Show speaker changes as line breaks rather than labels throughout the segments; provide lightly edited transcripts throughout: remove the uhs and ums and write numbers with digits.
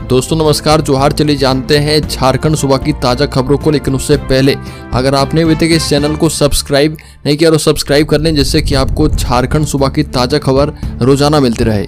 दोस्तों नमस्कार, जोहार। चलिए जानते हैं झारखंड सूबा की ताज़ा खबरों को, लेकिन उससे पहले अगर आपने अभी तक इस चैनल को सब्सक्राइब नहीं किया तो सब्सक्राइब कर लें, जिससे कि आपको झारखंड सूबा की ताज़ा खबर रोजाना मिलती रहे।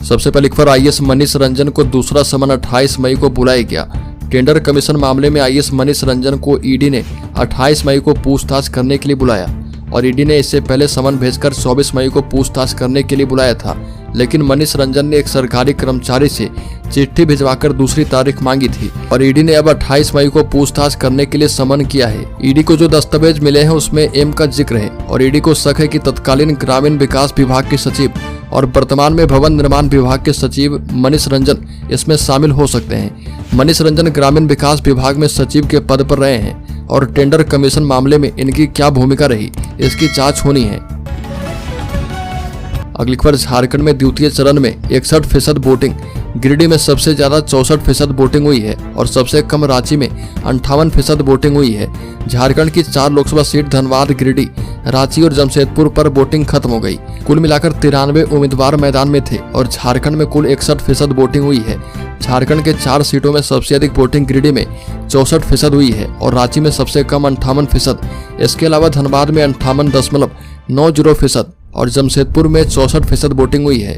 सबसे पहले खबर, आईएएस मनीष रंजन को दूसरा समन 28 मई को बुलाया गया। टेंडर कमीशन मामले में आईएएस मनीष रंजन को ईडी ने 28 मई को पूछताछ करने के लिए बुलाया और ईडी ने इससे पहले समन भेजकर 24 मई को पूछताछ करने के लिए बुलाया था, लेकिन मनीष रंजन ने एक सरकारी कर्मचारी से चिट्ठी भिजवाकर दूसरी तारीख मांगी थी और ईडी ने अब 28 मई को पूछताछ करने के लिए समन किया है। ईडी को जो दस्तावेज मिले हैं उसमें एम का जिक्र है और ईडी को शक है कि तत्कालीन ग्रामीण विकास विभाग के सचिव और वर्तमान में भवन निर्माण विभाग के सचिव मनीष रंजन इसमें शामिल हो सकते हैं। मनीष रंजन ग्रामीण विकास विभाग में सचिव के पद पर रहे हैं और टेंडर कमीशन मामले में इनकी क्या भूमिका रही, इसकी जांच होनी है। अगली खबर, झारखंड में द्वितीय चरण में 61% वोटिंग। गिरिडीह में सबसे ज्यादा 64% वोटिंग हुई है और सबसे कम रांची में 58% वोटिंग हुई है। झारखंड की 4 लोकसभा सीट धनबाद, गिरिडीह, रांची और जमशेदपुर पर वोटिंग खत्म हो गई। कुल मिलाकर 93 उम्मीदवार मैदान में थे और झारखंड में कुल 61% वोटिंग हुई है। झारखंड के 4 सीटों में सबसे अधिक वोटिंग गिरिडीह में 64% हुई है और रांची में सबसे कम 58%। इसके अलावा धनबाद में 58.90% और जमशेदपुर में 64% वोटिंग हुई है।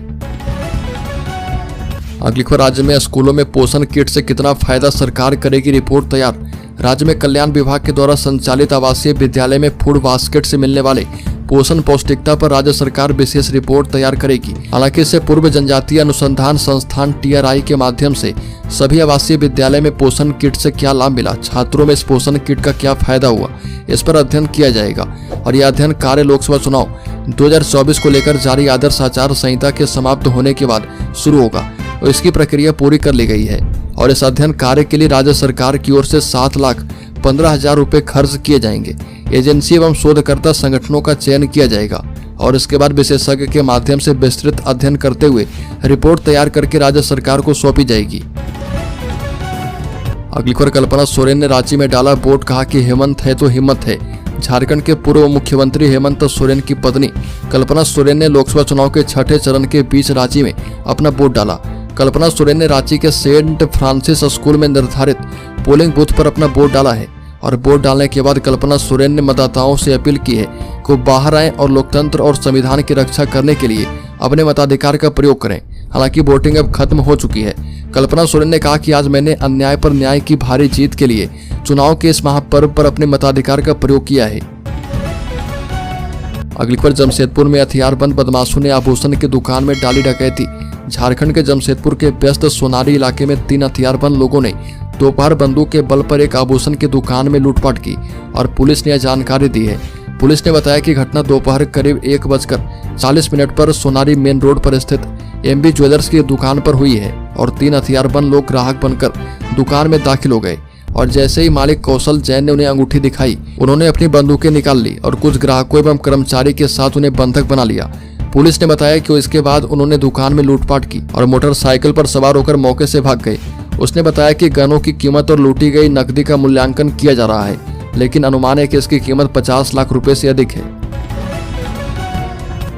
अगली खबर, राज्य में स्कूलों में पोषण किट से कितना फायदा, सरकार करेगी रिपोर्ट तैयार। राज्य में कल्याण विभाग के द्वारा संचालित आवासीय विद्यालय में फूड बास्केट से मिलने वाले पोषण पौष्टिकता पर राज्य सरकार विशेष रिपोर्ट तैयार करेगी। हालांकि इससे पूर्व जनजातीय अनुसंधान संस्थान TRI के माध्यम से सभी आवासीय विद्यालय में पोषण किट से क्या लाभ मिला, छात्रों में इस पोषण किट का क्या फायदा हुआ, इस पर अध्ययन किया जाएगा और यह अध्ययन कार्य लोकसभा चुनाव 2024 को लेकर जारी आदर्श आचार संहिता के समाप्त होने के बाद शुरू होगा और इसकी प्रक्रिया पूरी कर ली गई है और इस अध्ययन कार्य के लिए राज्य सरकार की ओर से 7,15,000 रुपए खर्च किए जाएंगे। एजेंसी एवं शोधकर्ता संगठनों का चयन किया जाएगा और इसके बाद विशेषज्ञ के माध्यम से विस्तृत अध्ययन करते हुए रिपोर्ट तैयार करके राज्य सरकार को सौंपी जाएगी। अगली खबर, कल्पना सोरेन ने रांची में डाला वोट, कहा कि हेमंत है तो हिम्मत है। झारखंड के पूर्व मुख्यमंत्री हेमंत सोरेन की पत्नी कल्पना सोरेन ने लोकसभा चुनाव के 6ठे चरण के बीच रांची में अपना वोट डाला। कल्पना सोरेन ने रांची के सेंट फ्रांसिस स्कूल में निर्धारित पोलिंग बूथ पर अपना वोट डाला है और वोट डालने के बाद कल्पना सोरेन ने मतदाताओं से अपील की है कि बाहर आएं और लोकतंत्र और संविधान की रक्षा करने के लिए अपने मताधिकार का प्रयोग करें। हालांकि वोटिंग अब खत्म हो चुकी है। कल्पना सोरेन ने कहा कि आज मैंने अन्याय पर न्याय की भारी जीत के लिए चुनाव के इस महापर्व पर अपने मताधिकार का प्रयोग किया है। अगली खबर, जमशेदपुर में हथियारबंद बदमाशों ने आभूषण की दुकान में डाली डकैती। झारखंड के जमशेदपुर के व्यस्त सोनारी इलाके में 3 हथियारबंद लोगों ने दोपहर बंदूक के बल पर एक आभूषण की दुकान में लूटपाट की और पुलिस ने यह जानकारी दी है। पुलिस ने बताया कि घटना दोपहर करीब 1:40 पर सोनारी मेन रोड पर स्थित MB ज्वेलर्स की दुकान पर हुई है और 3 हथियारबंद लोग ग्राहक बनकर दुकान में दाखिल हो गए और जैसे ही मालिक कौशल जैन ने उन्हें अंगूठी दिखाई, उन्होंने अपनी बंदूकें निकाल ली और कुछ ग्राहकों एवं कर्मचारी के साथ उन्हें बंधक बना लिया। पुलिस ने बताया कि इसके बाद उन्होंने दुकान में लूटपाट की और मोटरसाइकिल पर सवार होकर मौके से भाग गए। उसने बताया कि गनों की कीमत और लूटी गई नकदी का मूल्यांकन किया जा रहा है, लेकिन अनुमान है कि इसकी कीमत 50 लाख रुपए से अधिक है।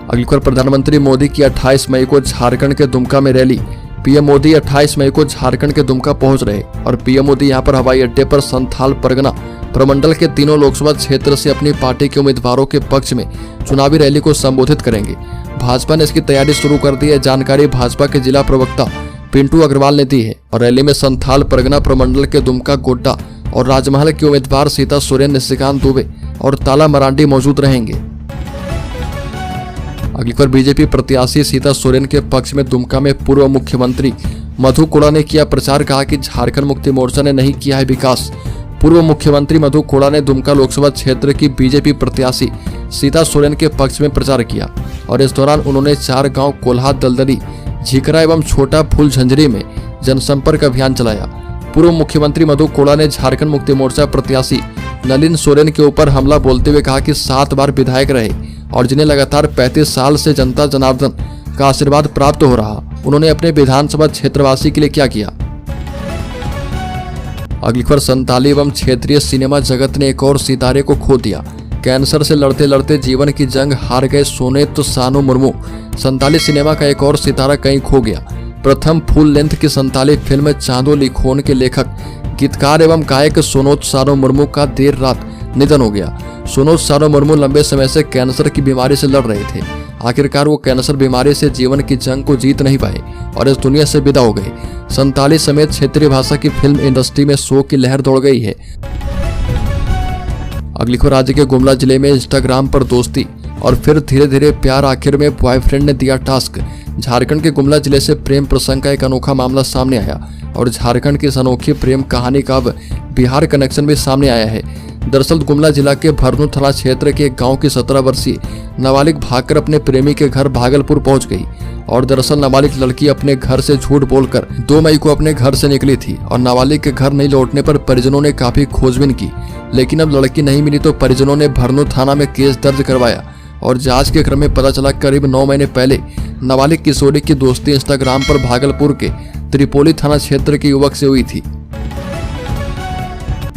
अगली खबर, प्रधानमंत्री मोदी की 28 मई को झारखंड के दुमका में रैली। पीएम मोदी 28 मई को झारखंड के दुमका पहुंच रहे और पीएम मोदी यहां पर हवाई अड्डे पर संथाल परगना प्रमंडल के 3 लोकसभा क्षेत्र से अपनी पार्टी के उम्मीदवारों के पक्ष में चुनावी रैली को संबोधित करेंगे। भाजपा ने इसकी तैयारी शुरू कर दी है, जानकारी भाजपा के जिला प्रवक्ता पिंटू अग्रवाल ने दी है और रैली में संथाल परगना प्रमंडल के दुमका, गोड्डा और राजमहल के उम्मीदवार सीता सोरेन, निशिकांत दुबे और ताला मरांडी मौजूद रहेंगे। अगली खबर, बीजेपी प्रत्याशी सीता सोरेन के पक्ष में दुमका में पूर्व मुख्यमंत्री मधु कोड़ा ने किया प्रचार, कहा कि झारखंड मुक्ति मोर्चा ने नहीं किया है विकास। पूर्व मुख्यमंत्री मधु कोड़ा ने दुमका लोकसभा क्षेत्र की बीजेपी प्रत्याशी सीता सोरेन के पक्ष में प्रचार किया और इस दौरान उन्होंने 4 गांव कोल्हा, दलदली, झिकरा एवं छोटा फूल झंझरी में जनसंपर्क अभियान चलाया। पूर्व मुख्यमंत्री मधु कोड़ा ने झारखंड मुक्ति मोर्चा प्रत्याशी नलिन सोरेन के ऊपर हमला बोलते हुए कहा कि 7 बार विधायक रहे और जिन्हें लगातार 35 साल से जनता जनार्दन का आशीर्वाद प्राप्त हो रहा, उन्होंने अपने विधानसभा क्षेत्रवासी के लिए क्या किया। अगली खबर, संताली एवं क्षेत्रीय सिनेमा जगत ने एक और सितारे को खो दिया। कैंसर से लड़ते लड़ते जीवन की जंग हार गए सोनेत सानू मुर्मू। संताली सिनेमा का एक और सितारा कहीं खो गया। प्रथम फुल लेंथ की संताली फिल्म चांदोली खोन के लेखक, गीतकार एवं गायक सोनोज सारो मुर्मू का देर रात निधन हो गया। सोनोज सारो मुर्मू लंबे समय से कैंसर की बीमारी से लड़ रहे थे। आखिरकार वो कैंसर बीमारी से जीवन की जंग को जीत नहीं पाए और इस दुनिया से विदा हो गए। संताली समेत क्षेत्रीय भाषा की फिल्म इंडस्ट्री में शोक की लहर दौड़ गई है। अगली खबर, राज्य के गुमला जिले में इंस्टाग्राम पर दोस्ती और फिर धीरे धीरे प्यार, आखिर में बॉयफ्रेंड ने दिया टास्क। झारखंड के गुमला जिले से प्रेम प्रसंग का एक अनोखा मामला सामने आया और झारखंड की इस अनोखी प्रेम कहानी का अब बिहार कनेक्शन भी सामने आया है। दरअसल गुमला जिला के भरनू थाना क्षेत्र के एक गांव की 17 वर्षीय नाबालिग भागकर अपने प्रेमी के घर भागलपुर पहुंच गई और दरअसल नाबालिग लड़की अपने घर से झूठ बोलकर 2 मई को अपने घर से निकली थी और नाबालिग के घर नहीं लौटने पर परिजनों ने काफी खोजबीन की, लेकिन अब लड़की नहीं मिली तो परिजनों ने भरनू थाना में केस दर्ज करवाया और जांच के क्रम में पता चला करीब 9 महीने पहले नाबालिग किशोरी की दोस्ती इंस्टाग्राम पर भागलपुर के त्रिपोली थाना क्षेत्र के युवक से हुई थी।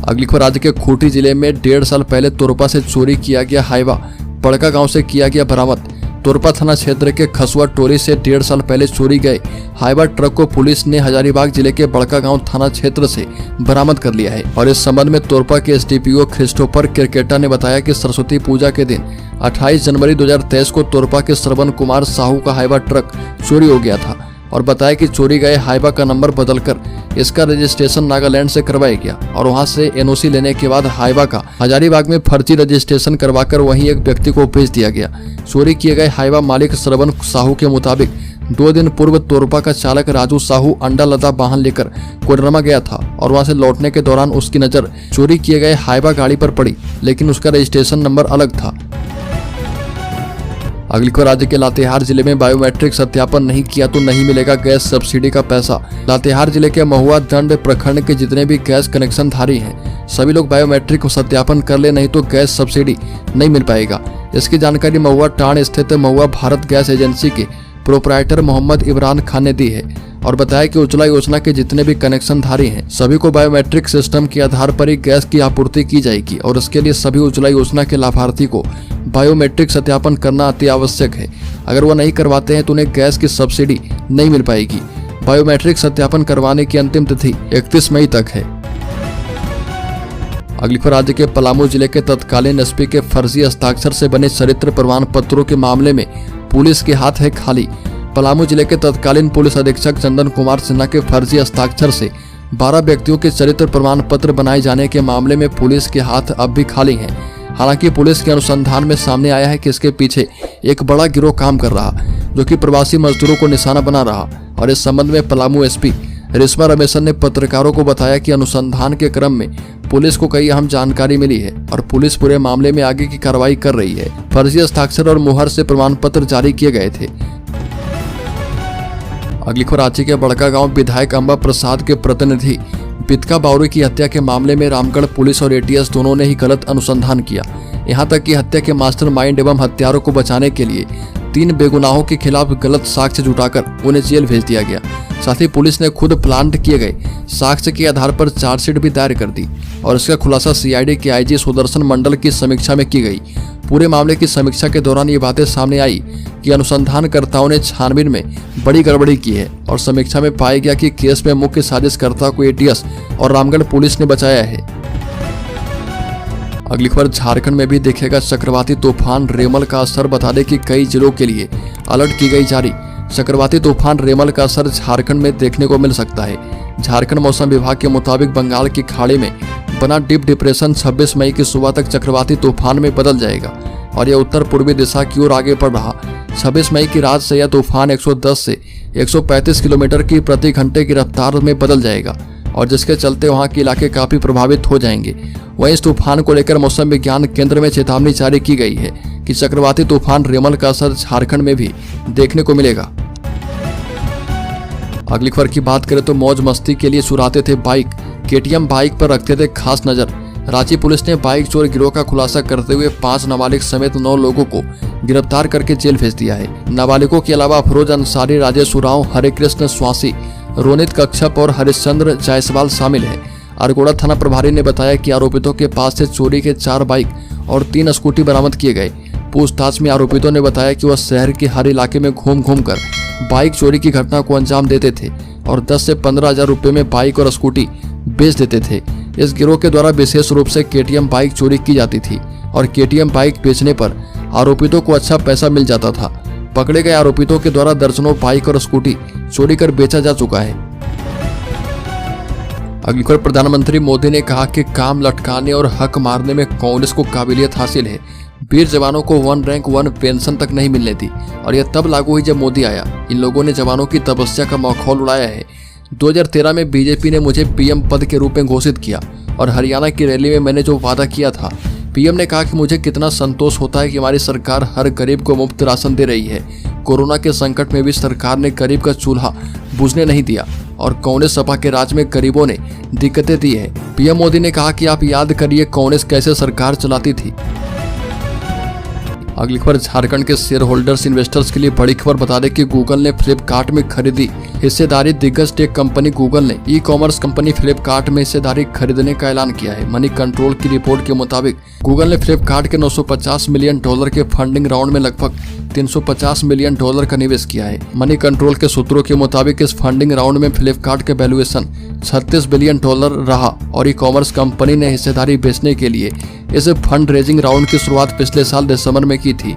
अगली खबर, राज्य के खूंटी जिले में 1.5 साल पहले तोरपा से चोरी किया गया हाईवा बड़का गांव से किया गया बरामद। तोरपा थाना क्षेत्र के खसुआ टोली से 1.5 साल पहले चोरी गए हाईवा ट्रक को पुलिस ने हजारीबाग जिले के बड़का गांव थाना क्षेत्र से बरामद कर लिया है और इस संबंध में तोरपा के एसडीपीओ क्रिस्टोफर क्रिकेटा ने बताया कि सरस्वती पूजा के दिन 28 जनवरी 2023 को तोरपा के श्रवण कुमार साहू का हाईवा ट्रक चोरी हो गया था और बताया कि चोरी गए हाईवा का नंबर बदलकर इसका रजिस्ट्रेशन नागालैंड से करवाया गया और वहां से एनओसी लेने के बाद हाईवा का हजारीबाग में फर्जी रजिस्ट्रेशन करवाकर वहीं एक व्यक्ति को भेज दिया गया। चोरी किए गए हाईवा मालिक श्रवण साहू के मुताबिक 2 दिन पूर्व तोरपा का चालक राजू साहू अंडा लदा वाहन लेकर कोडरमा गया था और वहां से लौटने के दौरान उसकी नजर चोरी किए गए हाईवा गाड़ी पर पड़ी, लेकिन उसका रजिस्ट्रेशन नंबर अलग था। अगली खबर, राज्य के लातेहार जिले में बायोमेट्रिक सत्यापन नहीं किया तो नहीं मिलेगा गैस सब्सिडी का पैसा। लातेहार जिले के महुआ दंड प्रखंड के जितने भी गैस कनेक्शन धारी हैं सभी लोग बायोमेट्रिक सत्यापन कर ले, नहीं तो गैस सब्सिडी नहीं मिल पाएगा। इसकी जानकारी महुआ टांड स्थित महुआ भारत गैस एजेंसी के प्रोपराइटर मोहम्मद इमरान खान ने दी है और बताया कि उज्ज्वला योजना के जितने भी कनेक्शन धारी हैं सभी को बायोमेट्रिक सिस्टम के आधार पर ही गैस की आपूर्ति की जाएगी और इसके लिए सभी उज्ज्वला योजना के लाभार्थी को बायोमेट्रिक सत्यापन करना अति आवश्यक है। अगर वो नहीं करवाते हैं तो उन्हें गैस की सब्सिडी नहीं मिल पाएगी। बायोमेट्रिक सत्यापन करवाने की अंतिम तिथि 31 मई तक है। अगली खबर, राज्य के पलामू जिले के तत्कालीन एसपी के फर्जी हस्ताक्षर से बने चरित्र प्रमाण पत्रों के मामले में पुलिस के हाथ है खाली। पलामू जिले के तत्कालीन पुलिस अधीक्षक चंदन कुमार सिन्हा के फर्जी हस्ताक्षर से 12 व्यक्तियों के चरित्र प्रमाण पत्र बनाए जाने के मामले में पुलिस के हाथ अब भी खाली हैं। हालांकि पुलिस के अनुसंधान में सामने आया है कि इसके पीछे एक बड़ा गिरोह काम कर रहा जो कि प्रवासी मजदूरों को निशाना बना रहा और इस संबंध में पलामू एसपी रेशमा रमेशन ने पत्रकारों को बताया कि अनुसंधान के क्रम में पुलिस को कई अहम जानकारी मिली है और पुलिस पूरे मामले में आगे की कार्रवाई कर रही है। फर्जी हस्ताक्षर और मुहर से प्रमाण पत्र जारी किए गए थे। अगली खबर, रांची के बड़का गांव विधायक अंबा प्रसाद के प्रतिनिधि बितका बावरी की हत्या के मामले में रामगढ़ पुलिस और एटीएस दोनों ने ही गलत अनुसंधान किया। यहां तक कि हत्या के मास्टरमाइंड एवं हत्यारों को बचाने के लिए 3 बेगुनाहों के खिलाफ गलत साक्ष्य जुटाकर उन्हें जेल भेज दिया गया। साथ ही पुलिस ने खुद प्लांट किए गए साक्ष्य के आधार पर चार्जशीट भी दायर कर दी और इसका खुलासा सीआईडी के आईजी सुदर्शन मंडल की समीक्षा में की गई। पूरे मामले की समीक्षा के दौरान ये बातें सामने आई कि अनुसंधानकर्ताओं ने छानबीन में बड़ी गड़बड़ी की है और समीक्षा में पाया गया कि केस में मुख्य साजिशकर्ता को एटीएस और रामगढ़ पुलिस ने बचाया है। अगली खबर, झारखंड में भी दिखेगा चक्रवाती तूफान रेमल का असर, बता दें कि कई जिलों के लिए अलर्ट की गई जारी। चक्रवाती तूफान रेमल का असर झारखंड में देखने को मिल सकता है। झारखंड मौसम विभाग के मुताबिक बंगाल की खाड़ी में बना डीप डिप्रेशन 26 मई की सुबह तक चक्रवाती तूफान में बदल जाएगा और यह उत्तर पूर्वी दिशा की ओर आगे बढ़ रहा। 26 मई की रात से यह तूफान 110 से 135 किलोमीटर की प्रति घंटे की रफ्तार में बदल जाएगा और जिसके चलते वहां के इलाके काफी प्रभावित हो जाएंगे। वहीं इस तूफान को लेकर मौसम विज्ञान केंद्र में चेतावनी जारी की गई है कि चक्रवाती तूफान रेमल का असर झारखंड में भी देखने को मिलेगा। अगली खबर की बात करें तो मौज मस्ती के लिए चुराते थे बाइक, केटीएम बाइक पर रखते थे खास नजर। रांची पुलिस ने बाइक चोर गिरोह का खुलासा करते हुए 5 नाबालिग समेत 9 लोगों को गिरफ्तार करके जेल भेज दिया है। नाबालिगों के अलावा अफरोज अंसारी, राजेश उरांव, हरे कृष्ण स्वासी, रोनित कच्छप और हरिश्चंद्र जायसवाल शामिल है। अरगोड़ा थाना प्रभारी ने बताया कि आरोपितों के पास से चोरी के 4 बाइक और 3 स्कूटी बरामद किए गए। पूछताछ में आरोपितों ने बताया कि वह शहर के हर इलाके में घूम घूम कर बाइक चोरी की घटना को अंजाम देते थे और 10 से 15 हजार रुपये में बाइक और स्कूटी बेच देते थे। इस गिरोह के द्वारा विशेष रूप से KTM बाइक चोरी की जाती थी और KTM बाइक बेचने पर आरोपितों को अच्छा पैसा मिल जाता था। पकड़े गए आरोपितों के द्वारा दर्जनों बाइक और स्कूटी चोरी कर बेचा जा चुका है। अगली खबर, प्रधानमंत्री मोदी ने कहा कि काम लटकाने और हक मारने में कांग्रेस को काबिलियत हासिल है। वीर जवानों को 1 रैंक 1 पेंशन तक नहीं मिलने दी और यह तब लागू हुई जब मोदी आया। इन लोगों ने जवानों की तपस्या का मखौल उड़ाया है। 2013 में बीजेपी ने मुझे PM पद के रूप में घोषित किया और हरियाणा की रैली में मैंने जो वादा किया था, PM ने कहा कि मुझे कितना संतोष होता है कि हमारी सरकार हर गरीब को मुफ्त राशन दे रही है। कोरोना के संकट में भी सरकार ने गरीब का चूल्हा बुझने नहीं दिया और कांग्रेस सपा के राज में गरीबों ने दिक्कतें दी है। PM मोदी ने कहा कि आप याद करिए कांग्रेस कैसे सरकार चलाती थी। अगली खबर, झारखंड के शेयर होल्डर्स इन्वेस्टर्स के लिए बड़ी खबर। बता दें कि गूगल ने फ्लिपकार्ट में खरीदी हिस्सेदारी। दिग्गज टेक कंपनी गूगल ने ई-कॉमर्स कंपनी फ्लिपकार्ट में हिस्सेदारी खरीदने का ऐलान किया है। मनी कंट्रोल की रिपोर्ट के मुताबिक गूगल ने फ्लिपकार्ट के $950 मिलियन के फंडिंग राउंड में लगभग $350 मिलियन का निवेश किया है। मनी कंट्रोल के सूत्रों के मुताबिक इस फंडिंग राउंड में फ्लिपकार्ट के वैल्यूएशन $36 बिलियन रहा और ई-कॉमर्स कंपनी ने हिस्सेदारी बेचने के लिए इस फंड रेजिंग राउंड की शुरुआत पिछले साल दिसंबर में की थी।